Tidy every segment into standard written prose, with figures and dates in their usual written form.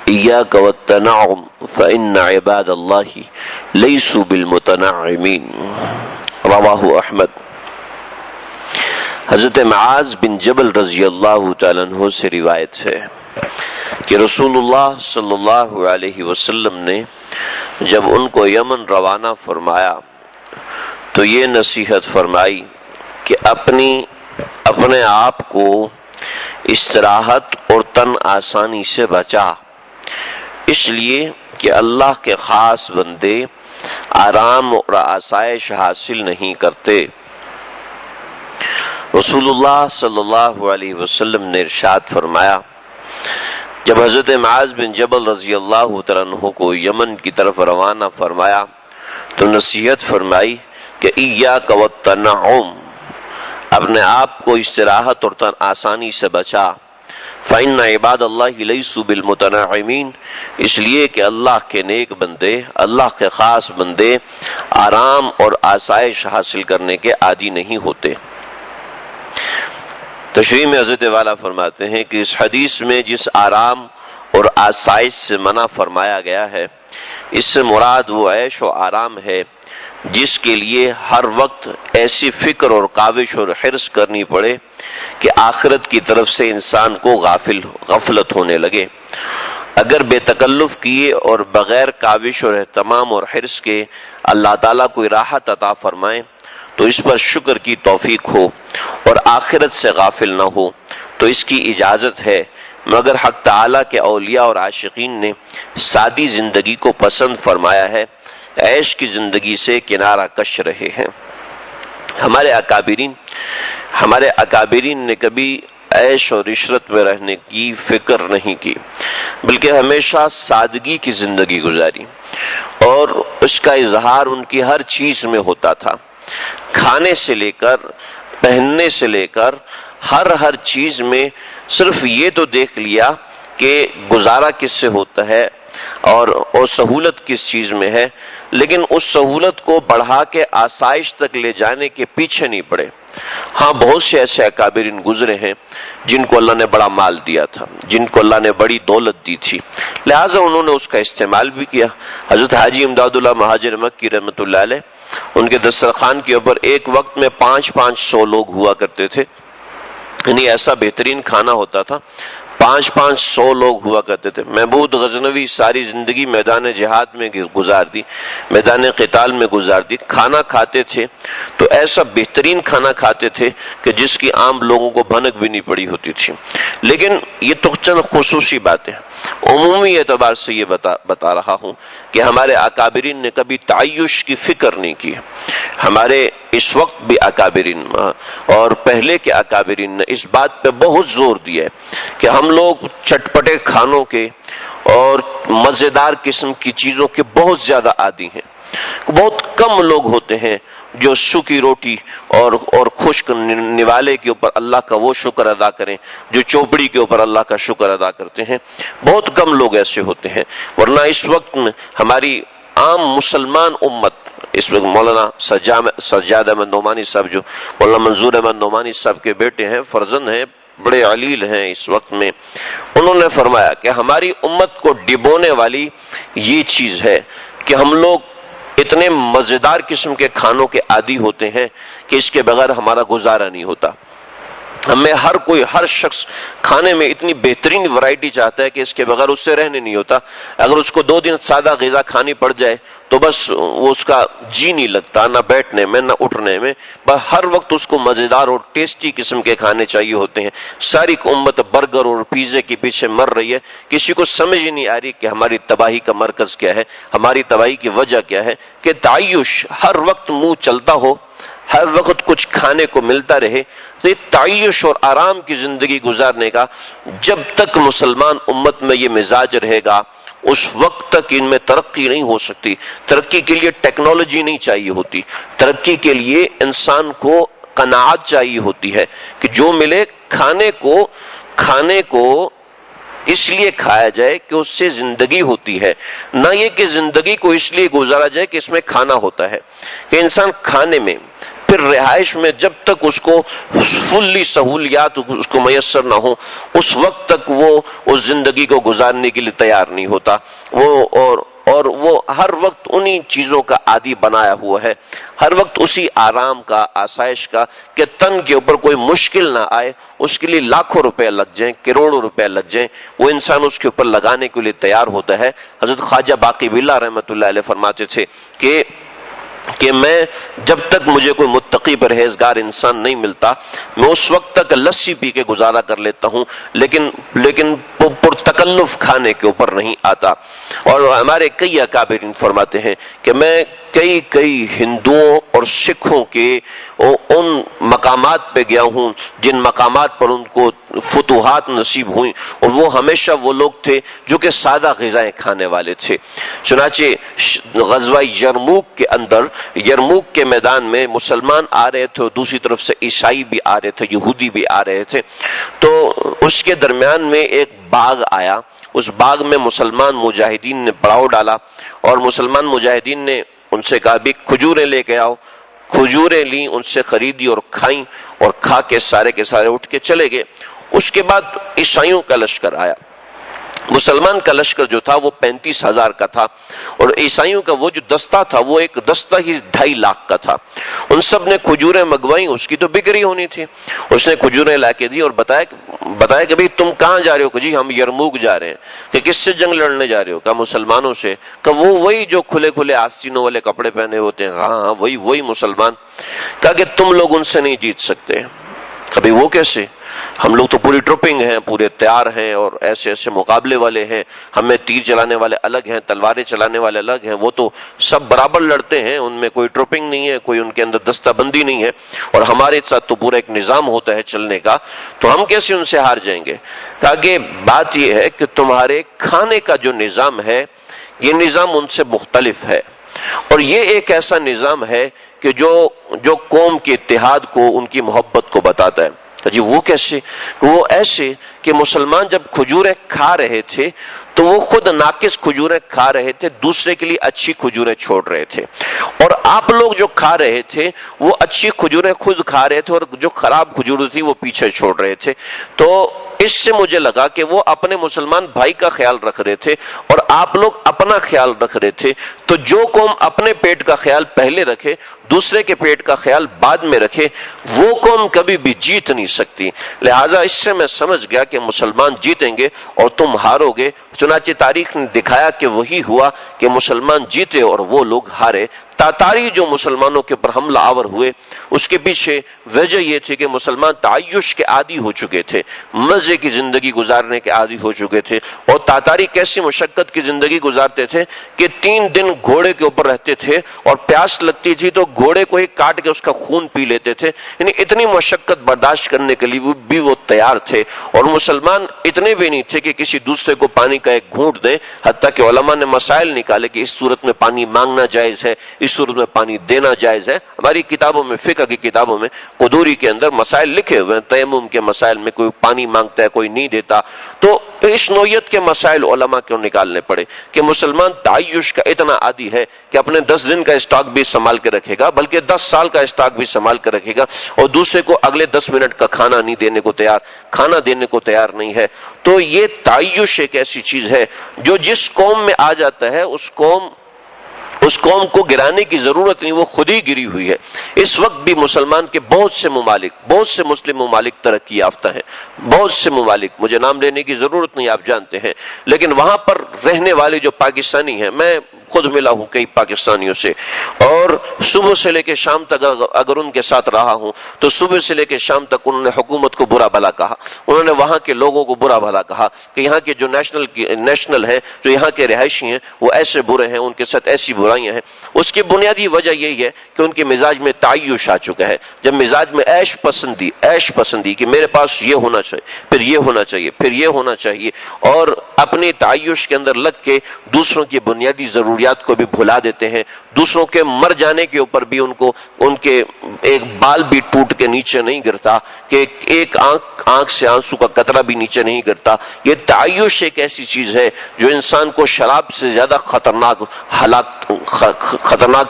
إياك والتنعم فإن عباد الله ليسوا بالمتنعمين رواہ احمد۔ حضرت معاذ بن جبل رضی اللہ تعالیٰ عنہ سے روایت ہے کہ رسول اللہ صلی اللہ علیہ وسلم نے جب ان کو یمن روانہ فرمایا تو یہ نصیحت فرمائی کہ اپنے آپ کو استراحت اور تن آسانی سے بچا، اس لیے کہ اللہ کے خاص بندے آرام اور آسائش حاصل نہیں کرتے۔ رسول اللہ صلی اللہ علیہ وسلم نے ارشاد فرمایا، جب حضرت معاذ بن جبل رضی اللہ تعالیٰ عنہ کو یمن کی طرف روانہ فرمایا تو نصیحت فرمائی کہ ایاک والتنعم، اپنے آپ کو استراحت اور تن آسانی سے بچا، فإن عباد اللہ لیسوا بالمتنعمین، اس لیے کہ اللہ کے نیک بندے، اللہ کے خاص بندے آرام اور آسائش حاصل کرنے کے عادی نہیں ہوتے۔ تشریح میں حضرت والا فرماتے ہیں کہ اس حدیث میں جس آرام اور آسائش سے منع فرمایا گیا ہے، اس سے مراد وہ عیش و آرام ہے جس کے لیے ہر وقت ایسی فکر اور کاوش اور حرص کرنی پڑے کہ آخرت کی طرف سے انسان کو غفلت ہونے لگے۔ اگر بے تکلف کیے اور بغیر کاوش اور اہتمام اور حرص کے اللہ تعالیٰ کوئی راحت عطا فرمائے تو اس پر شکر کی توفیق ہو اور آخرت سے غافل نہ ہو تو اس کی اجازت ہے، مگر حق تعالیٰ کے اولیاء اور عاشقین نے سادی زندگی کو پسند فرمایا ہے، عیش کی زندگی سے کنارہ کش رہے ہیں۔ ہمارے اکابرین نے کبھی عیش اور عشرت میں رہنے کی فکر نہیں کی، بلکہ ہمیشہ سادگی کی زندگی گزاری اور اس کا اظہار ان کی ہر چیز میں ہوتا تھا۔ کھانے سے لے کر پہننے سے لے کر ہر چیز میں صرف یہ تو دیکھ لیا کہ گزارا کس سے ہوتا ہے اور سہولت کس چیز میں ہے، لیکن اس سہولت کو بڑھا کے آسائش تک لے جانے کے پیچھے نہیں پڑے۔ ہاں، بہت سے ایسے اکابرین گزرے ہیں جن کو اللہ نے بڑا مال دیا تھا، جن کو اللہ نے بڑی دولت دی تھی، لہٰذا انہوں نے اس کا استعمال بھی کیا۔ حضرت حاجی امداد اللہ مہاجر مکی رحمۃ اللہ علیہ، ان کے دسترخوان کے اوپر ایک وقت میں 500 لوگ ہوا کرتے تھے، یعنی ایسا بہترین کھانا ہوتا تھا، 500 لوگ ہوا کرتے تھے۔ محمود غزنوی ساری زندگی میدان جہاد میں گزار دی، میدان قتال میں گزار دی، کھانا کھاتے تھے تو ایسا بہترین کھانا کھاتے تھے کہ جس کی عام لوگوں کو بھنک بھی نہیں پڑی ہوتی تھی۔ لیکن یہ تو چند خصوصی باتیں، عمومی اعتبار سے یہ بتا رہا ہوں کہ ہمارے اکابرین نے کبھی تعیش کی فکر نہیں کی۔ ہمارے اس وقت بھی اکابرین اور پہلے کے اکابرین نے اس بات پہ بہت زور دیا ہے کہ ہم لوگ چٹپٹے کھانوں کے اور مزیدار قسم کی چیزوں کے بہت زیادہ عادی ہیں۔ بہت کم لوگ ہوتے ہیں جو سوکھی روٹی اور خشک نوالے کے اوپر اللہ کا وہ شکر ادا کریں جو چوپڑی کے اوپر اللہ کا شکر ادا کرتے ہیں، بہت کم لوگ ایسے ہوتے ہیں۔ ورنہ اس وقت ہماری عام مسلمان امت، اس وقت مولانا سجاد احمد نعمانی صاحب جو مولانا منظور احمد نعمانی صاحب کے بیٹے ہیں، فرزند ہیں، بڑے علیل ہیں اس وقت میں، انہوں نے فرمایا کہ ہماری امت کو ڈبونے والی یہ چیز ہے کہ ہم لوگ اتنے مزیدار قسم کے کھانوں کے عادی ہوتے ہیں کہ اس کے بغیر ہمارا گزارا نہیں ہوتا۔ ہمیں ہر شخص کھانے میں اتنی بہترین ورائٹی چاہتا ہے کہ اس کے بغیر اس سے رہنے نہیں ہوتا۔ اگر اس کو 2 دن سادہ غذا کھانی پڑ جائے تو بس وہ اس کا جی نہیں لگتا، نہ بیٹھنے میں نہ اٹھنے میں، بس ہر وقت اس کو مزیدار اور ٹیسٹی قسم کے کھانے چاہیے ہوتے ہیں۔ ساری امت برگر اور پیزے کے پیچھے مر رہی ہے، کسی کو سمجھ ہی نہیں آ رہی کہ ہماری تباہی کا مرکز کیا ہے، ہماری تباہی کی وجہ کیا ہے کہ تعیش، ہر وقت منہ چلتا ہو، ہر وقت کچھ کھانے کو ملتا رہے۔ تو یہ تعیش اور آرام کی زندگی گزارنے کا جب تک مسلمان امت میں یہ مزاج رہے گا اس وقت تک ان میں ترقی نہیں ہو سکتی۔ ترقی کے لیے ٹیکنالوجی نہیں چاہیے ہوتی، ترقی کے لیے انسان کو قناعت چاہیے ہوتی ہے کہ جو ملے کھانے کو اس لیے کھایا جائے کہ اس سے زندگی ہوتی ہے، نہ یہ کہ زندگی کو اس لیے گزارا جائے کہ اس میں کھانا ہوتا ہے۔ کہ انسان کھانے میں پھر رہائش میں جب تک اس کو فلی سہولیات اس کو میسر نہ ہو اس وقت تک وہ اس زندگی کو گزارنے کے لیے تیار نہیں ہوتا. اور وہ ہر وقت انہی چیزوں کا عادی بنایا ہوا ہے، ہر وقت اسی آرام کا، آسائش کا، کہ تن کے اوپر کوئی مشکل نہ آئے. اس کے لیے لاکھوں روپے لگ جائیں، کروڑوں روپے لگ جائیں، وہ انسان اس کے اوپر لگانے کے لیے تیار ہوتا ہے. حضرت خواجہ باقی باللہ رحمۃ اللہ علیہ فرماتے تھے کہ میں جب تک مجھے کوئی متقی پرہیزگار انسان نہیں ملتا میں اس وقت تک لسی پی کے گزارا کر لیتا ہوں، لیکن پرتکلف کھانے کے اوپر نہیں آتا. اور ہمارے کئی اکابرین فرماتے ہیں کہ میں کئی ہندوؤں اور سکھوں کے ان مقامات پہ گیا ہوں جن مقامات پر ان کو فتوحات نصیب ہوئیں، اور وہ ہمیشہ وہ لوگ تھے جو کہ سادہ غذائیں کھانے والے تھے. چنانچہ غزوہ یرموک کے اندر، یرموک کے میدان میں مسلمان آ رہے تھے اور دوسری طرف سے عیسائی بھی آ رہے تھے، یہودی بھی آ رہے تھے. تو اس کے درمیان میں ایک باغ آیا، اس باغ میں مسلمان مجاہدین نے پڑاؤ ڈالا اور مسلمان مجاہدین نے ان سے کہا بھی کھجوریں لے کے آؤ. کھجوریں لیں، ان سے خریدی اور کھائیں، اور کھا کے سارے اٹھ کے چلے گئے. اس کے بعد عیسائیوں کا لشکر آیا. مسلمان کا لشکر جو تھا وہ 35,000 کا تھا، اور عیسائیوں کا وہ جو دستہ تھا وہ ایک دستہ ہی 2.5 لاکھ کا تھا. ان سب نے کھجوریں منگوائیں، اس کی تو بکری ہونی تھی. اس نے کھجوریں لا کے دی اور بتایا کہ بھئی تم کہاں جا رہے ہو؟ کہ جی ہم یرموک جا رہے ہیں. کہ کس سے جنگ لڑنے جا رہے ہو؟ کہا مسلمانوں سے. کہ وہی جو کھلے آستینوں والے کپڑے پہنے ہوتے ہیں؟ ہاں وہی مسلمان. کہا کہ تم لوگ ان سے نہیں جیت سکتے. کبھی وہ کیسے؟ ہم لوگ تو پوری ٹروپنگ ہیں، پورے تیار ہیں، اور ایسے مقابلے والے ہیں. ہمیں تیر چلانے والے الگ ہیں، تلواریں چلانے والے الگ ہیں. وہ تو سب برابر لڑتے ہیں، ان میں کوئی ٹروپنگ نہیں ہے، کوئی ان کے اندر دستہ بندی نہیں ہے، اور ہمارے ساتھ تو پورا ایک نظام ہوتا ہے چلنے کا، تو ہم کیسے ان سے ہار جائیں گے؟ کہا کہ بات یہ ہے کہ تمہارے کھانے کا جو نظام ہے یہ نظام ان سے مختلف ہے، اور یہ ایک ایسا نظام ہے کہ جو قوم کے اتحاد کو، ان کی محبت کو بتاتا ہے. جی وہ کیسے؟ وہ ایسے کہ مسلمان جب کھجوریں کھا رہے تھے تو وہ خود ناقص کھجوریں کھا رہے تھے، دوسرے کے لیے اچھی کھجوریں چھوڑ رہے تھے. اور آپ لوگ جو کھا رہے تھے وہ اچھی کھجوریں خود کھا رہے تھے، اور جو خراب کھجوریں تھی وہ پیچھے چھوڑ رہے تھے. تو اس سے مجھے لگا کہ وہ اپنے مسلمان بھائی کا خیال رکھ رہے تھے اور آپ لوگ اپنا خیال رکھ رہے تھے. تو جو قوم اپنے پیٹ کا خیال پہلے رکھے، دوسرے کے پیٹ کا خیال بعد میں رکھے، وہ قوم کبھی بھی جیت نہیں سکتی. لہٰذا اس سے میں سمجھ گیا کہ مسلمان جیتیں گے اور تم ہارو گے. چنانچہ تاریخ نے دکھایا کہ وہی ہوا کہ مسلمان جیتے اور وہ لوگ ہارے. تاتاری جو مسلمانوں کے اوپر حملہ آور ہوئے، اس کے پیچھے وجہ یہ تھی کہ مسلمان تعیش کے عادی ہو چکے تھے، مزے کی زندگی گزارنے کے عادی ہو چکے تھے. اور تاتاری کیسی مشقت کی زندگی گزارتے تھے کہ 3 دن گھوڑے کے اوپر رہتے تھے، اور پیاس لگتی تھی تو گھوڑے کو ہی کاٹ کے اس کا خون پی لیتے تھے. یعنی اتنی مشقت برداشت کرنے کے لیے بھی وہ تیار تھے. اور مسلمان اتنے بھی نہیں تھے کہ کسی دوسرے کو پانی کا ایک گھونٹ دیں، حتیٰ کہ علماء نے مسائل نکالے کہ اس صورت میں پانی مانگنا جائز ہے، اس صورت میں پانی دینا جائز ہے. ہماری کتابوں میں، فقہ کی کتابوں میں، قدوری کے اندر مسائل لکھے ہوئے ہیں. تیمم کے مسائل میں کوئی پانی مانگتا ہے، کوئی نہیں دیتا. تو اس نوعیت کے مسائل علماء کیوں نکالنے پڑے کہ مسلمان تعیش کا اتنا عادی ہے کہ اپنے 10 دن کا اسٹاک بھی سنبھال کے رکھے گا، بلکہ 10 سال کا اسٹاک بھی سنبھال کے رکھے گا، اور دوسرے کو اگلے 10 منٹ کا کھانا نہیں دینے کو تیار، کھانا دینے کو تیار نہیں ہے. تو یہ تعیش ایک ایسی چیز ہے جو جس قوم میں آ جاتا ہے اس قوم کو گرانے کی ضرورت نہیں، وہ خود ہی گری ہوئی ہے. اس وقت بھی مسلمان کے بہت سے مسلم ممالک ترقی یافتہ ہیں، بہت سے ممالک، مجھے نام لینے کی ضرورت نہیں، آپ جانتے ہیں. لیکن وہاں پر رہنے والے جو پاکستانی ہیں، میں خود ملا ہوں کئی پاکستانیوں سے، اور صبح سے لے کے شام تک اگر ان کے ساتھ رہا ہوں تو صبح سے لے کے شام تک انہوں نے حکومت کو برا بھلا کہا، انہوں نے وہاں کے لوگوں کو برا بھلا کہا کہ یہاں کے جو نیشنل ہیں، جو یہاں کے رہائشی ہیں، وہ ایسے برے ہیں، ان کے ساتھ ایسی برائیاں ہیں. اس کی بنیادی وجہ یہی ہے کہ ان کے مزاج میں تعیش آ چکا ہے. جب مزاج میں عیش پسندی کہ میرے پاس یہ ہونا چاہیے، پھر یہ ہونا چاہیے، پھر یہ ہونا چاہیے، اور اپنے تعیش کے اندر لگ کے دوسروں کی بنیادی ضرورت ضروریات کو بھی بھلا دیتے ہیں، دوسروں کے مر جانے کے اوپر بھی ان کے ایک بال بھی ٹوٹ کے نیچے نہیں گرتا، کہ ایک آنکھ سے آنسو کا قطرہ بھی نیچے نہیں گرتا۔ یہ تعیش ایک ایسی چیز ہے جو انسان کو شراب سے زیادہ خطرناک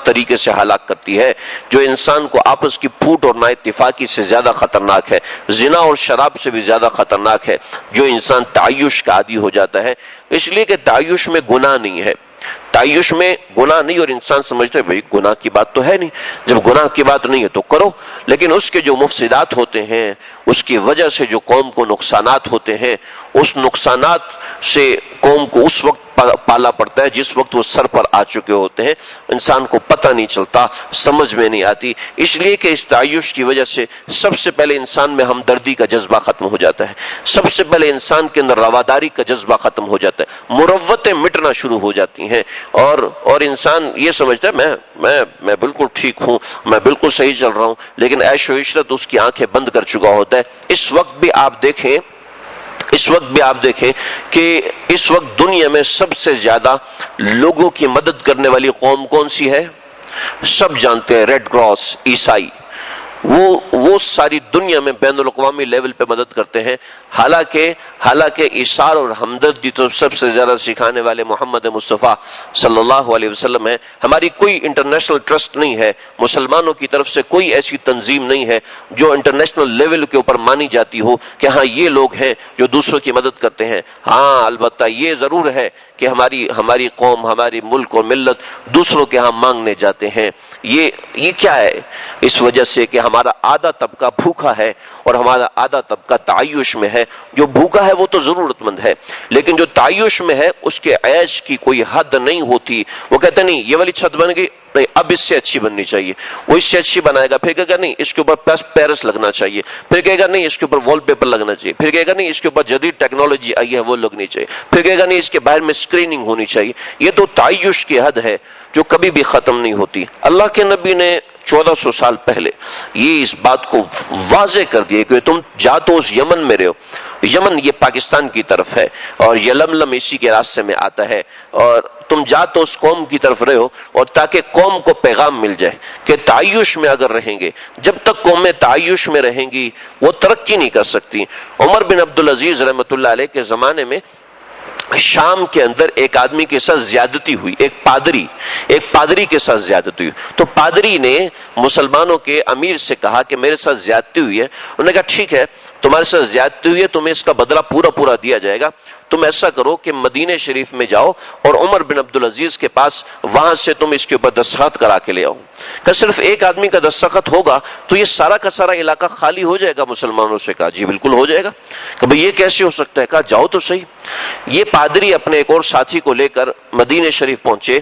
طریقے سے ہلاک کرتی ہے، جو انسان کو آپس کی پھوٹ اور نا اتفاقی سے زیادہ خطرناک ہے، زنا اور شراب سے بھی زیادہ خطرناک ہے جو انسان تعیش کا عادی ہو جاتا ہے۔ اس لیے کہ تعیش میں گناہ نہیں ہے، تعیش میں گناہ نہیں، اور انسان سمجھتا ہے بھئی گناہ کی بات تو ہے نہیں، جب گناہ کی بات نہیں ہے تو کرو، لیکن اس کے جو مفسدات ہوتے ہیں، اس کی وجہ سے جو قوم کو نقصانات ہوتے ہیں، اس نقصانات سے قوم کو اس وقت پالا پڑتا ہے جس وقت وہ سر پر آ چکے ہوتے ہیں، انسان کو پتہ نہیں چلتا، سمجھ میں نہیں آتی۔ اس لیے کہ اس تعیش کی وجہ سے سب سے پہلے انسان میں ہمدردی کا جذبہ ختم ہو جاتا ہے، سب سے پہلے انسان کے اندر رواداری کا جذبہ ختم ہو جاتا ہے، مروتیں مٹنا شروع ہو جاتی ہیں، اور انسان یہ سمجھتا ہے میں بالکل ٹھیک ہوں، میں بالکل صحیح چل رہا ہوں، لیکن عیش و عشرت اس کی آنکھیں بند کر چکا ہوتا ہے۔ اس وقت بھی آپ دیکھیں کہ اس وقت دنیا میں سب سے زیادہ لوگوں کی مدد کرنے والی قوم کون سی ہے؟ سب جانتے ہیں، ریڈ کراس، عیسائی، وہ ساری دنیا میں بین الاقوامی لیول پہ مدد کرتے ہیں، حالانکہ ایثار اور ہمدردی تو سب سے زیادہ سکھانے والے محمد مصطفیٰ صلی اللہ علیہ وسلم ہے۔ ہماری کوئی انٹرنیشنل ٹرسٹ نہیں ہے، مسلمانوں کی طرف سے کوئی ایسی تنظیم نہیں ہے جو انٹرنیشنل لیول کے اوپر مانی جاتی ہو کہ ہاں یہ لوگ ہیں جو دوسروں کی مدد کرتے ہیں۔ ہاں البتہ یہ ضرور ہے کہ ہماری قوم، ہماری ملک اور ملت دوسروں کے ہاں مانگنے جاتے ہیں۔ یہ کیا ہے؟ اس وجہ سے کہ ہمارا آدھا طبقہ بھوکا ہے اور ہمارا آدھا طبقہ تعیش میں ہے۔ جو بھوکا ہے وہ تو ضرورت مند ہے، لیکن جو تعیش میں ہے اس کے عیش کی کوئی حد نہیں ہوتی۔ وہ کہتے نہیں یہ والی چھت بن گئی، نہیں اب اس سے اچھی بننی چاہیے، وہ اس سے اچھی بنائے گا، پھر کہے گا نہیں اس کے اوپر پیرس لگنا چاہیے، پھر کہے گا نہیں اس کے اوپر وال پیپر لگنا چاہیے، پھر کہے گا نہیں اس کے اوپر جدید ٹیکنالوجی آئی ہے وہ لگنی چاہیے، پھر کہے گا نہیں اس کے باہر میں اسکریننگ ہونی چاہیے۔ یہ تو تعیش کی حد ہے جو کبھی بھی ختم نہیں ہوتی۔ اللہ کے نبی نے 1400 سال پہلے یہ اس بات کو واضح کر دیا کہ تم جا تو اس یمن میں رہو، یمن یہ پاکستان کی طرف ہے اور یلملم اسی کے راستے میں آتا ہے، اور تم جا تو اس قوم کی طرف رہو، اور تاکہ قوم کو پیغام مل جائے کہ تعیش میں اگر رہیں گے، جب تک قومیں تعیش میں رہیں گی وہ ترقی نہیں کر سکتی۔ عمر بن عبدالعزیز رحمۃ اللہ علیہ کے زمانے میں شام کے اندر ایک آدمی کے ساتھ زیادتی ہوئی، ایک پادری کے ساتھ زیادتی ہوئی، تو پادری نے مسلمانوں کے امیر سے کہا کہ میرے ساتھ زیادتی ہوئی ہے۔ انہوں نے کہا ٹھیک ہے تمہارے ساتھ زیادتی ہوئی ہے، تمہیں اس کا بدلہ پورا دیا جائے گا، تم ایسا کرو کہ مدینہ شریف میں جاؤ اور عمر بن عبدالعزیز کے پاس، وہاں سے تم اس کے اوپر دستخط کرا کے لے آؤ۔ کہ صرف ایک آدمی کا دستخط ہوگا تو یہ سارا کا سارا علاقہ خالی ہو جائے گا مسلمانوں سے؟ کہا جی بالکل ہو جائے گا۔ کہ بھئی یہ کیسے ہو سکتا ہے؟ کہا جاؤ تو صحیح۔ یہ پادری اپنے ایک اور ساتھی کو لے کر مدینہ شریف پہنچے،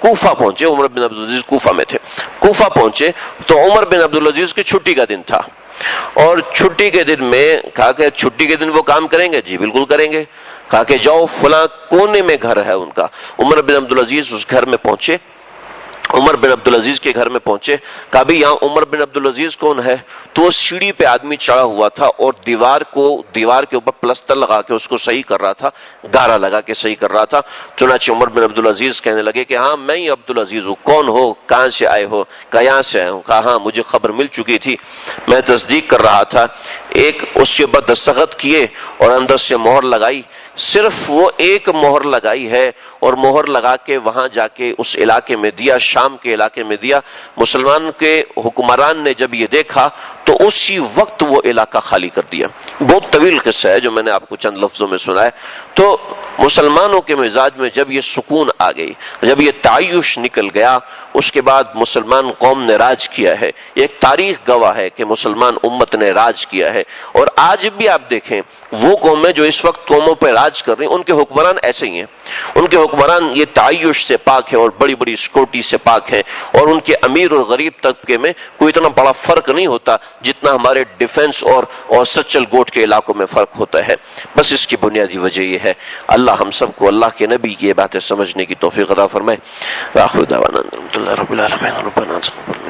کوفہ پہنچے، عمر بن عبدالعزیز کوفہ میں تھے، کوفہ پہنچے تو عمر بن عبدالعزیز کی چھٹی کا دن تھا، اور چھٹی کے دن میں کہا کہ چھٹی کے دن وہ کام کریں گے؟ جی بالکل کریں گے۔ کہا کہ جاؤ فلاں کونے میں گھر ہے ان کا۔ عمر بن عبدالعزیز اس گھر میں پہنچے، عمر بن عبدالعزیز کے گھر میں پہنچے، کہا بھی یہاں عمر بن عبدالعزیز کون ہے؟ تو وہ سیڑھی پہ آدمی چڑھا ہوا تھا اور دیوار کے اوپر پلستر لگا کے اس کو صحیح کر رہا تھا، گارا لگا کے صحیح کر رہا تھا۔ چنانچہ عمر بن عبدالعزیز کہنے لگے کہ ہاں میں ہی عبدالعزیز ہوں۔ کون ہو؟ کہاں سے آئے ہو؟ کہا یہاں سے آئے ہوں۔ کہا ہاں مجھے خبر مل چکی تھی، میں تصدیق کر رہا تھا۔ ایک اس کے اوپر دستخط کیے اور اندر سے مہر لگائی، صرف وہ ایک مہر لگائی ہے، اور مہر لگا کے وہاں جا کے اس علاقے میں دیا، شام کے علاقے میں دیا۔ مسلمان کے حکمران نے جب یہ دیکھا تو اسی وقت وہ علاقہ خالی کر دیا۔ بہت طویل قصہ ہے جو میں نے آپ کو چند لفظوں میں سنا ہے۔ تو مسلمانوں کے مزاج میں جب یہ سکون آ گئی، جب یہ تعیش نکل گیا، اس کے بعد مسلمان قوم نے راج کیا ہے۔ ایک تاریخ گواہ ہے کہ مسلمان امت نے راج کیا ہے، اور آج بھی آپ دیکھیں وہ قومیں جو اس وقت قوموں پہ راج کر رہی ہیں ان کے حکمران ایسے ہی ہیں، ان کے حکمران یہ تعیش سے پاک ہیں اور بڑی بڑی سکیورٹی سے پاک ہیں، اور ان کے امیر اور غریب طبقے میں کوئی اتنا بڑا فرق نہیں ہوتا جتنا ہمارے ڈیفنس اور سچل گوٹ کے علاقوں میں فرق ہوتا ہے۔ بس اس کی بنیادی وجہ یہ ہے۔ اللہ ہم سب کو اللہ کے نبی کی یہ باتیں سمجھنے کی توفیق عطا فرمائے۔ وآخر دعوانا الحمدللہ رب العالمین، ربنا تقبل